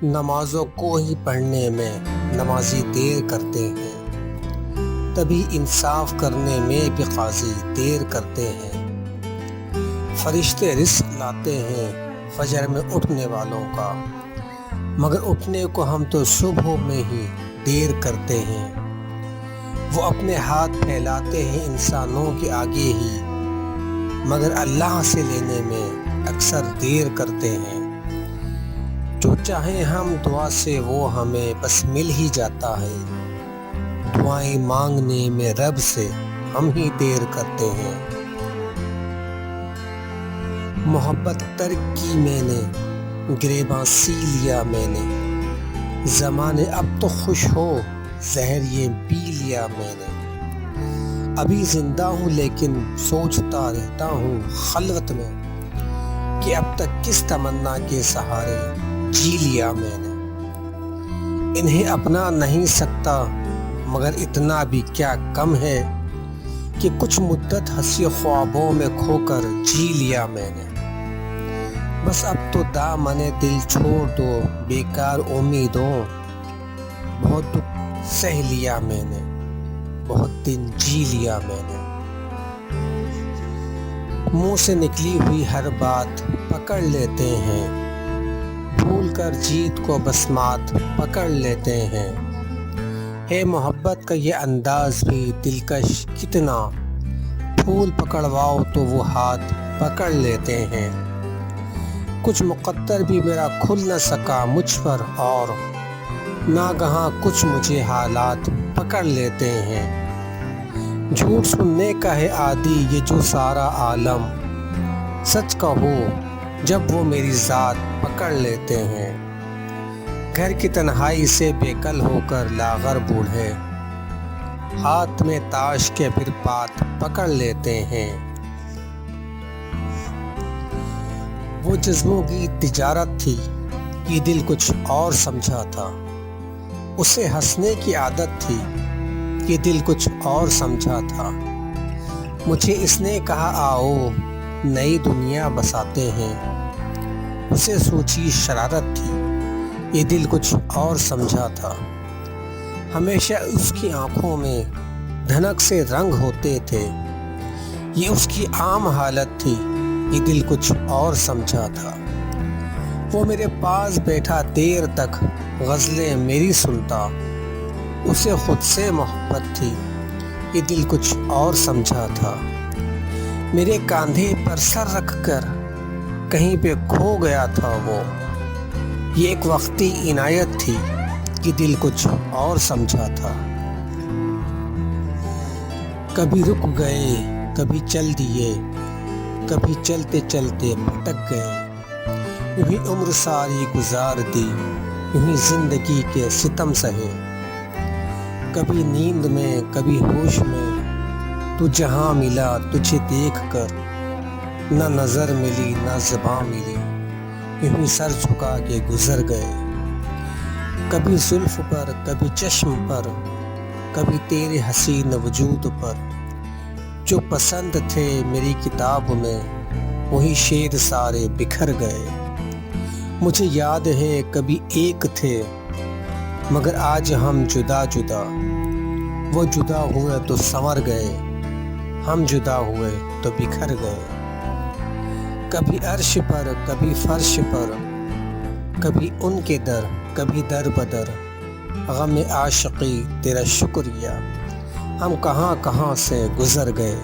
نمازوں کو ہی پڑھنے میں نمازی دیر کرتے ہیں، تبھی انصاف کرنے میں بھی قاضی دیر کرتے ہیں۔ فرشتے رزق لاتے ہیں فجر میں اٹھنے والوں کا، مگر اٹھنے کو ہم تو صبح میں ہی دیر کرتے ہیں۔ وہ اپنے ہاتھ پھیلاتے ہیں انسانوں کے آگے ہی، مگر اللہ سے لینے میں اکثر دیر کرتے ہیں۔ جو چاہیں ہم دعا سے وہ ہمیں بس مل ہی جاتا ہے، دعائیں مانگنے میں رب سے ہم ہی دیر کرتے ہیں۔ محبت ترک کی میں نے، گریباں سی لیا میں نے، زمانے اب تو خوش ہو زہر یہ پی لیا میں نے۔ ابھی زندہ ہوں لیکن سوچتا رہتا ہوں خلوت میں، کہ اب تک کس تمنا کے سہارے جی لیا میں نے۔ انہیں اپنا نہیں سکتا مگر اتنا بھی کیا کم ہے، کہ کچھ مدت ہنسی خوابوں میں کھو کر جی لیا میں نے۔ بس اب تو دامن دل چھوڑ دو بیکار امیدوں، بہت دکھ سہ لیا میں نے، بہت دن جی لیا میں نے۔ منہ سے نکلی ہوئی ہر بات پکڑ لیتے ہیں، بھول کر جیت کو بس مات پکڑ لیتے ہیں۔ ہے محبت کا یہ انداز بھی دلکش کتنا، پھول پکڑواؤ تو وہ ہاتھ پکڑ لیتے ہیں۔ کچھ مقدر بھی میرا کھل نہ سکا مجھ پر، اور ناگہاں کچھ مجھے حالات پکڑ لیتے ہیں۔ جھوٹ سننے کا ہے عادی یہ جو سارا عالم، سچ کہو جب وہ میری ذات پکڑ لیتے ہیں۔ گھر کی تنہائی سے بے کل ہو کر لاغر بوڑھے، ہاتھ میں تاش کے پھر پات پکڑ لیتے ہیں۔ وہ جذبوں کی تجارت تھی، یہ دل کچھ اور سمجھا تھا۔ اسے ہنسنے کی عادت تھی، یہ دل کچھ اور سمجھا تھا۔ مجھے اس نے کہا آؤ نئی دنیا بساتے ہیں، اسے سوچی شرارت تھی، یہ دل کچھ اور سمجھا تھا۔ ہمیشہ اس کی آنکھوں میں دھنک سے رنگ ہوتے تھے، یہ اس کی عام حالت تھی، یہ دل کچھ اور سمجھا تھا۔ وہ میرے پاس بیٹھا دیر تک غزلیں میری سنتا، اسے خود سے محبت تھی، یہ دل کچھ اور سمجھا تھا۔ میرے کاندھے پر سر رکھ کر کہیں پہ کھو گیا تھا وہ، یہ ایک وقتی عنایت تھی، یہ دل کچھ اور سمجھا تھا۔ کبھی رک گئے کبھی چل دیے، کبھی چلتے چلتے بھٹک گئے، یوں ہی عمر ساری گزار دی، یوں ہی زندگی کے ستم سہے۔ کبھی نیند میں کبھی ہوش میں تو جہاں ملا تجھے دیکھ کر، نہ نظر ملی نہ زباں ملی، یوں ہی سر جھکا کے گزر گئے۔ کبھی زلف پر کبھی چشم پر، کبھی تیرے حسین وجود پر، جو پسند تھے میری کتاب میں وہی شعر سارے بکھر گئے۔ مجھے یاد ہے کبھی ایک تھے مگر آج ہم جدا جدا، وہ جدا ہوئے تو سنور گئے، ہم جدا ہوئے تو بکھر گئے۔ کبھی عرش پر کبھی فرش پر، کبھی ان کے در کبھی در بدر، غم عاشقی تیرا شکریہ، ہم کہاں کہاں سے گزر گئے۔